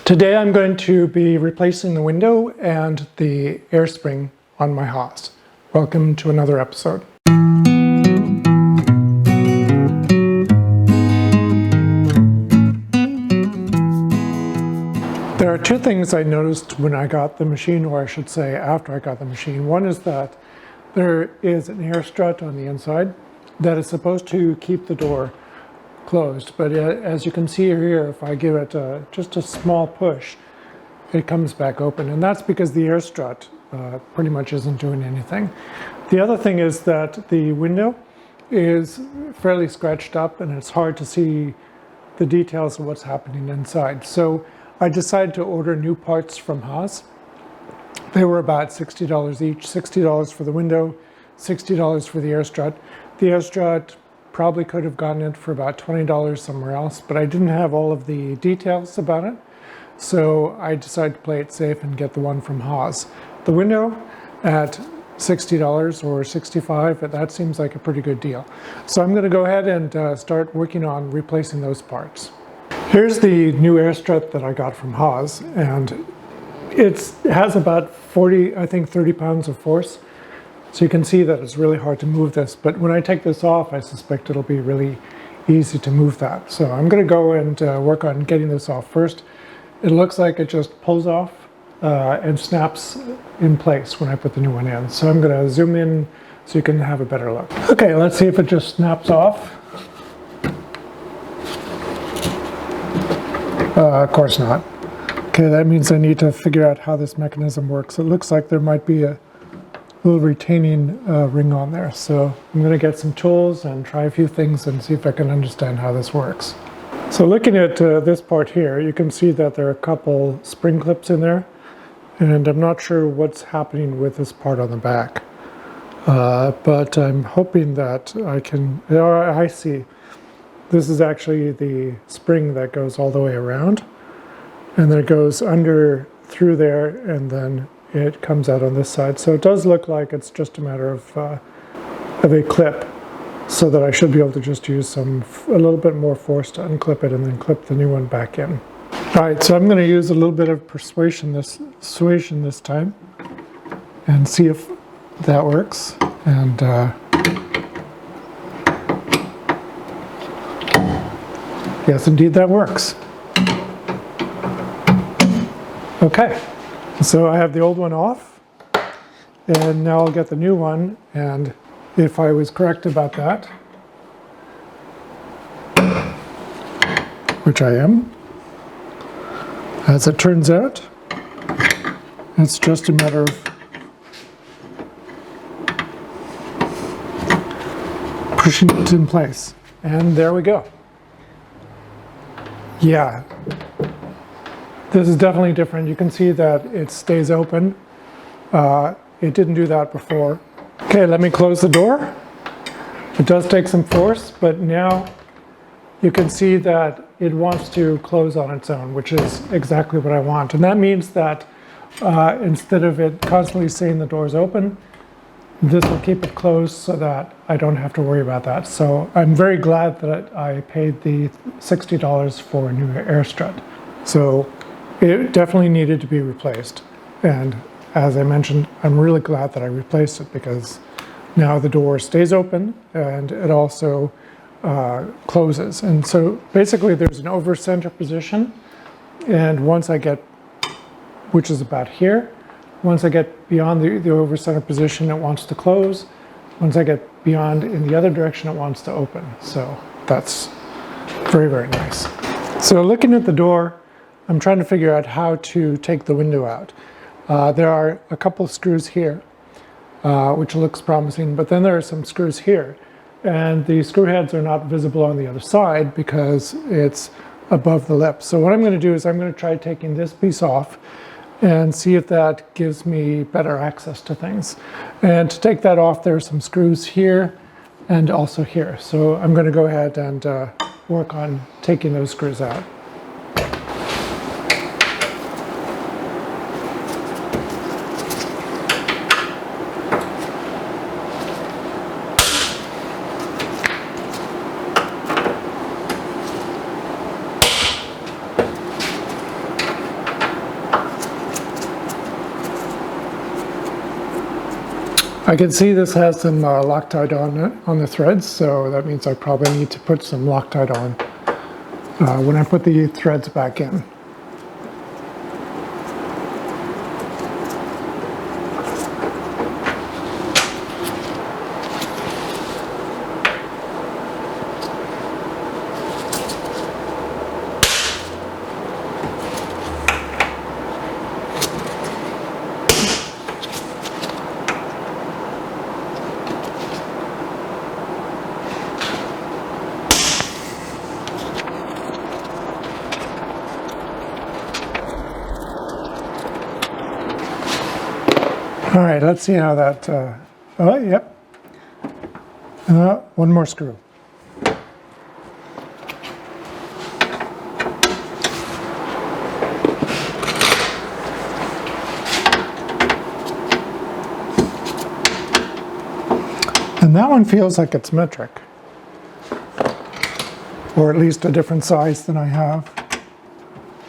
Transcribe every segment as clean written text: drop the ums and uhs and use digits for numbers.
Today I'm going to be replacing the window and the air spring on my Haas. Welcome to another episode. There are two things I noticed when I got the machine, or I should say after I got the machine. One is that there is an air strut on the inside that is supposed to keep the door closed, but as you can see here, if I give it just a small push, it comes back open, and that's because the air strut pretty much isn't doing anything. The other thing is that the window is fairly scratched up and it's hard to see the details of what's happening inside. So I decided to order new parts from Haas. They were about $60 each, $60 for the window, $60 for the air strut. The air strut probably could have gotten it for about $20 somewhere else, but I didn't have all of the details about it. So I decided to play it safe and get the one from Haas. The window at $60 or $65, that seems like a pretty good deal. So I'm going to go ahead and start working on replacing those parts. Here's the new air strut that I got from Haas, and it has about 30 pounds of force. So you can see that it's really hard to move this, but when I take this off, I suspect it'll be really easy to move that. So I'm going to go and work on getting this off first. It looks like it just pulls off and snaps in place when I put the new one in. So I'm going to zoom in so you can have a better look. Okay, let's see if it just snaps off. Of course not. Okay, that means I need to figure out how this mechanism works. It looks like there might be a little retaining ring on there. So I'm going to get some tools and try a few things and see if I can understand how this works. So looking at this part here, you can see that there are a couple spring clips in there, and I'm not sure what's happening with this part on the back. But I'm hoping that I can, I see. This is actually the spring that goes all the way around, and then it goes under through there, and then it comes out on this side. So it does look like it's just a matter of a clip, so that I should be able to just use a little bit more force to unclip it and then clip the new one back in. All right, so I'm going to use a little bit of persuasion this time and see if that works. And yes, indeed, that works. Okay, so I have the old one off, and now I'll get the new one, and if I was correct about that, which I am, as it turns out, it's just a matter of pushing it in place. And there we go. Yeah, this is definitely different. You can see that it stays open. It didn't do that before. Okay, let me close the door. It does take some force, but now you can see that it wants to close on its own, which is exactly what I want. And that means that instead of it constantly saying the door's open, this will keep it closed so that I don't have to worry about that. So I'm very glad that I paid the $60 for a new air strut. So it definitely needed to be replaced. And as I mentioned, I'm really glad that I replaced it, because now the door stays open and it also closes. And so basically there's an over center position, and once I get, which is about here, once I get beyond the over center position, it wants to close. Once I get beyond in the other direction, it wants to open. So that's very, very nice. So looking at the door, I'm trying to figure out how to take the window out. There are a couple of screws here, which looks promising, but then there are some screws here, and the screw heads are not visible on the other side because it's above the lip. So what I'm going to do is I'm going to try taking this piece off and see if that gives me better access to things. And to take that off, there are some screws here and also here. So I'm going to go ahead and work on taking those screws out. I can see this has some Loctite on it, on the threads, so that means I probably need to put some Loctite on when I put the threads back in. All right, let's see how that, oh, yep. One more screw. And that one feels like it's metric, or at least a different size than I have.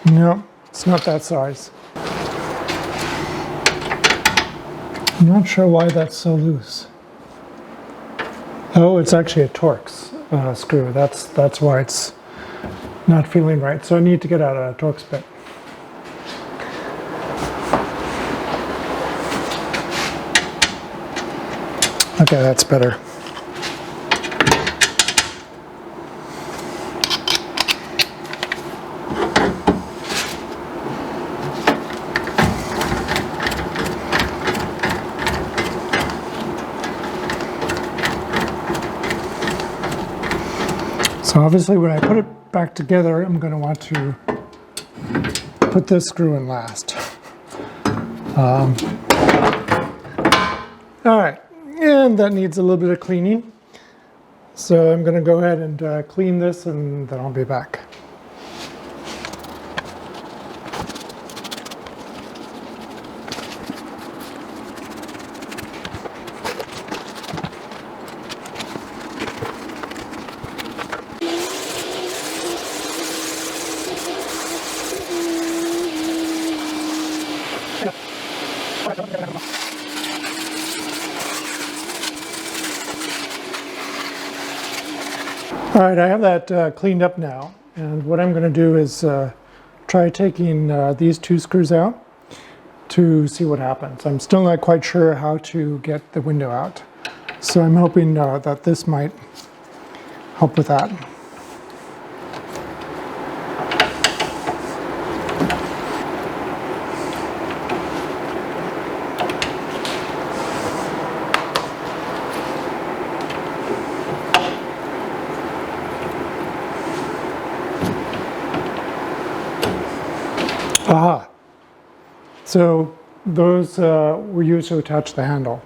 No, it's not that size. I'm not sure why that's so loose. Oh, it's actually a Torx screw. That's why it's not feeling right. So I need to get out a Torx bit. Okay, that's better. So obviously when I put it back together, I'm going to want to put this screw in last. All right, and that needs a little bit of cleaning. So I'm going to go ahead and clean this, and then I'll be back. All right, I have that cleaned up now, and what I'm going to do is try taking these two screws out to see what happens. I'm still not quite sure how to get the window out, so I'm hoping that this might help with that. Aha! So those were used to attach the handle.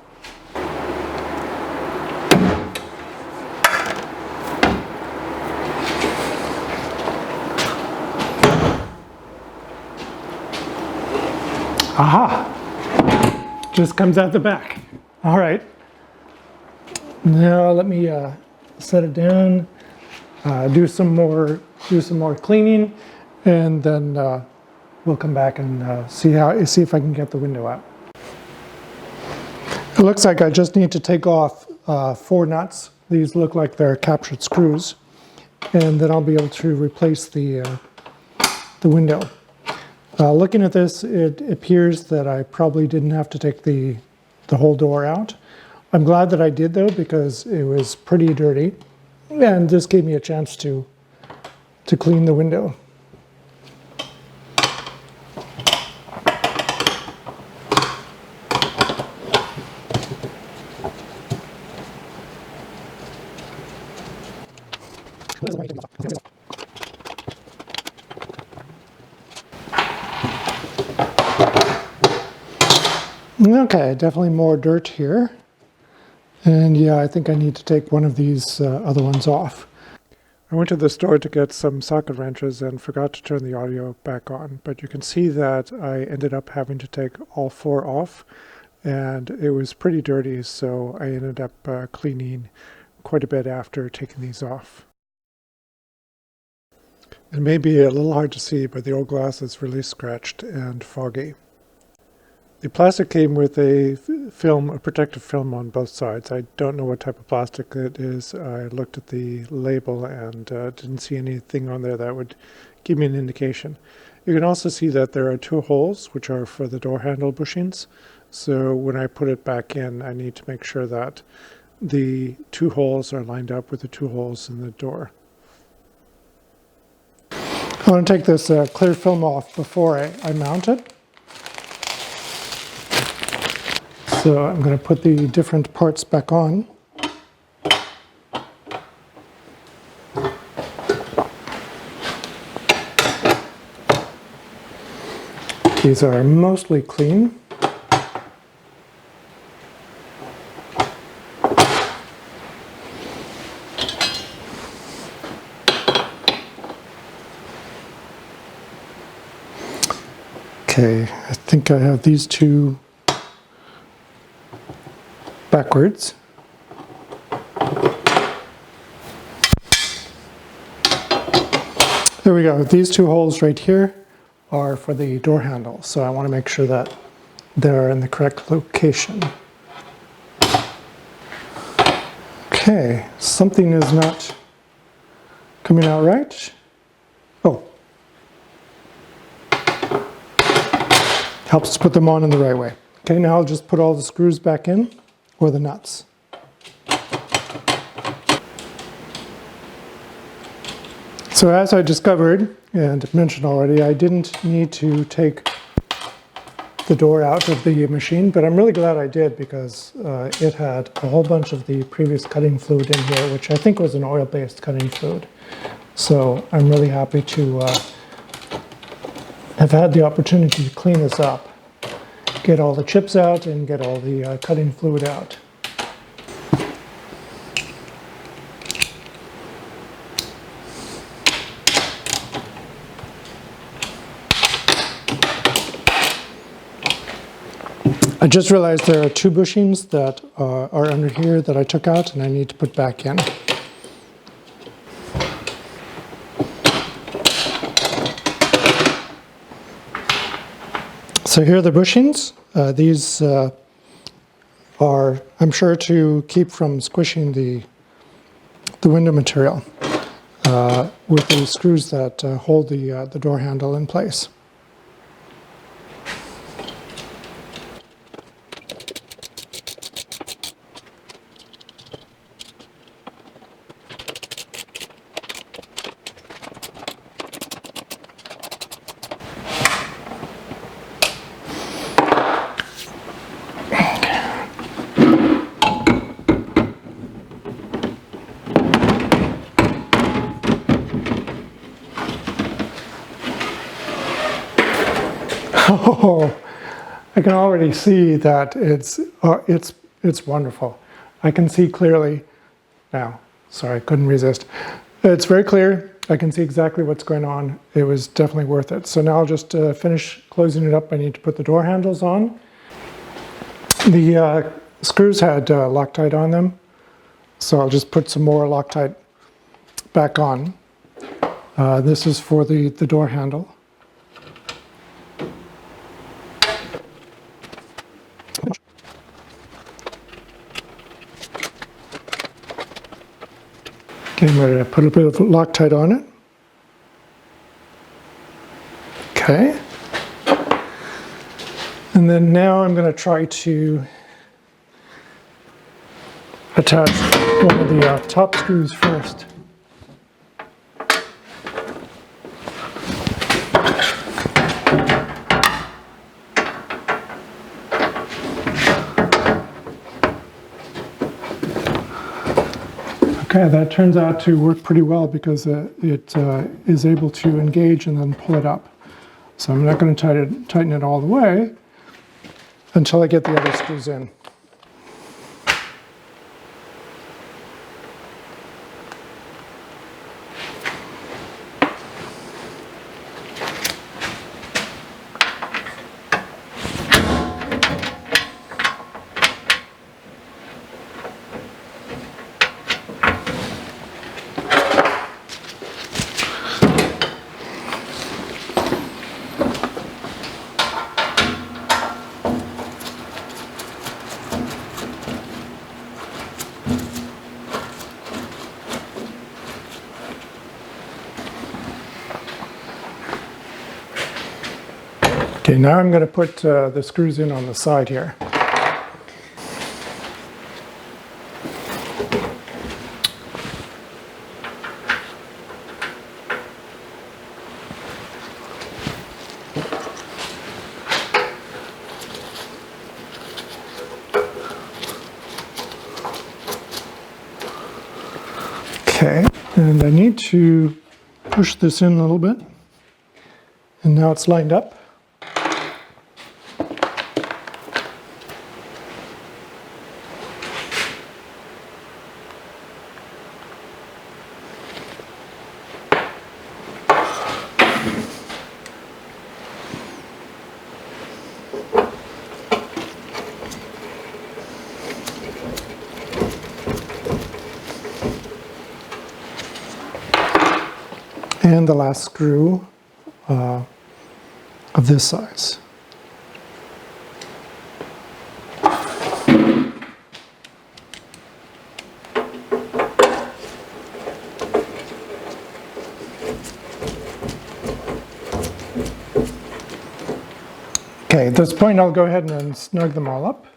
Aha! Just comes out the back. All right. Now let me set it down, do some more cleaning, and then we'll come back and see if I can get the window out. It looks like I just need to take off 4 nuts. These look like they're captured screws, and then I'll be able to replace the window. Looking at this, it appears that I probably didn't have to take the whole door out. I'm glad that I did though, because it was pretty dirty, and this gave me a chance to clean the window. Okay, definitely more dirt here. And yeah, I think I need to take one of these other ones off. I went to the store to get some socket wrenches and forgot to turn the audio back on, but you can see that I ended up having to take all 4 off, and it was pretty dirty, so I ended up cleaning quite a bit after taking these off. It may be a little hard to see, but the old glass is really scratched and foggy. The plastic came with a protective film on both sides. I don't know what type of plastic it is. I looked at the label and didn't see anything on there that would give me an indication. You can also see that there are two holes, which are for the door handle bushings. So when I put it back in, I need to make sure that the two holes are lined up with the two holes in the door. I want to take this clear film off before I mount it. So I'm going to put the different parts back on. These are mostly clean. Okay, I think I have these two backwards. There we go. These two holes right here are for the door handle, so I want to make sure that they're in the correct location. Okay, something is not coming out right. Oh. Helps to put them on in the right way. Okay, now I'll just put all the screws back in, or the nuts. So as I discovered, and mentioned already, I didn't need to take the door out of the machine, but I'm really glad I did because it had a whole bunch of the previous cutting fluid in here, which I think was an oil-based cutting fluid. So I'm really happy to have had the opportunity to clean this up, get all the chips out and get all the cutting fluid out. I just realized there are two bushings that are under here that I took out and I need to put back in. So here are the bushings. These are, I'm sure, to keep from squishing the window material with the screws that hold the door handle in place. Oh, I can already see that it's wonderful. I can see clearly now. Sorry, I couldn't resist. It's very clear. I can see exactly what's going on. It was definitely worth it. So now I'll just finish closing it up. I need to put the door handles on. The screws had Loctite on them, so I'll just put some more Loctite back on. This is for the door handle. Okay, I'm going to put a bit of Loctite on it. Okay. And then now I'm going to try to attach one of the top screws first. Okay, that turns out to work pretty well because it is able to engage and then pull it up. So I'm not going to tighten it all the way until I get the other screws in. Okay, now I'm going to put the screws in on the side here. Okay, and I need to push this in a little bit. And now it's lined up. And the last screw of this size. Okay, at this point I'll go ahead and snug them all up.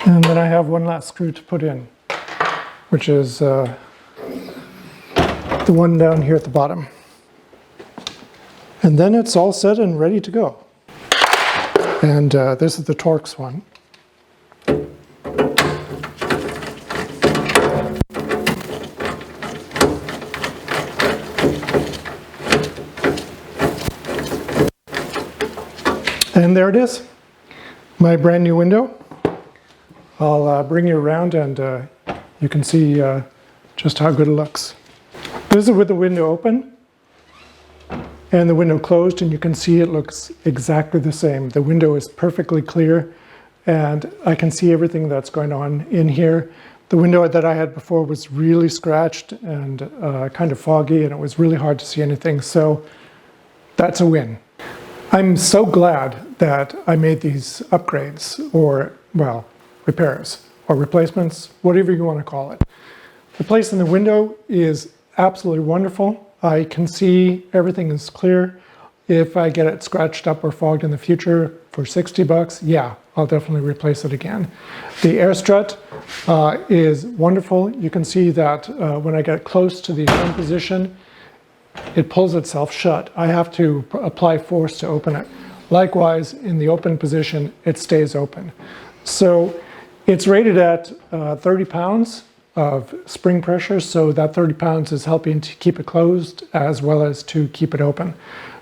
And then I have one last screw to put in, which is the one down here at the bottom. And then it's all set and ready to go. And this is the Torx one. And there it is, my brand new window. I'll bring you around and you can see just how good it looks. This is with the window open and the window closed, and you can see it looks exactly the same. The window is perfectly clear and I can see everything that's going on in here. The window that I had before was really scratched and kind of foggy, and it was really hard to see anything, so that's a win. I'm so glad that I made these upgrades, or, well, repairs or replacements, whatever you want to call it. Replacing the window is absolutely wonderful. I can see everything is clear. If I get it scratched up or fogged in the future for 60 bucks, yeah, I'll definitely replace it again. The air strut is wonderful. You can see that when I get close to the home position, it pulls itself shut. I have to apply force to open it. Likewise, in the open position, it stays open. So it's rated at 30 pounds of spring pressure, so that 30 pounds is helping to keep it closed as well as to keep it open.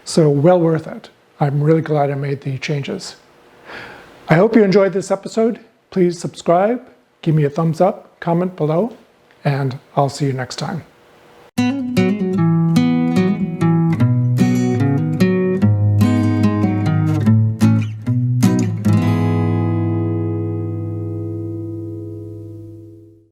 So well worth it. I'm really glad I made the changes. I hope you enjoyed this episode. Please subscribe, give me a thumbs up, comment below, and I'll see you next time.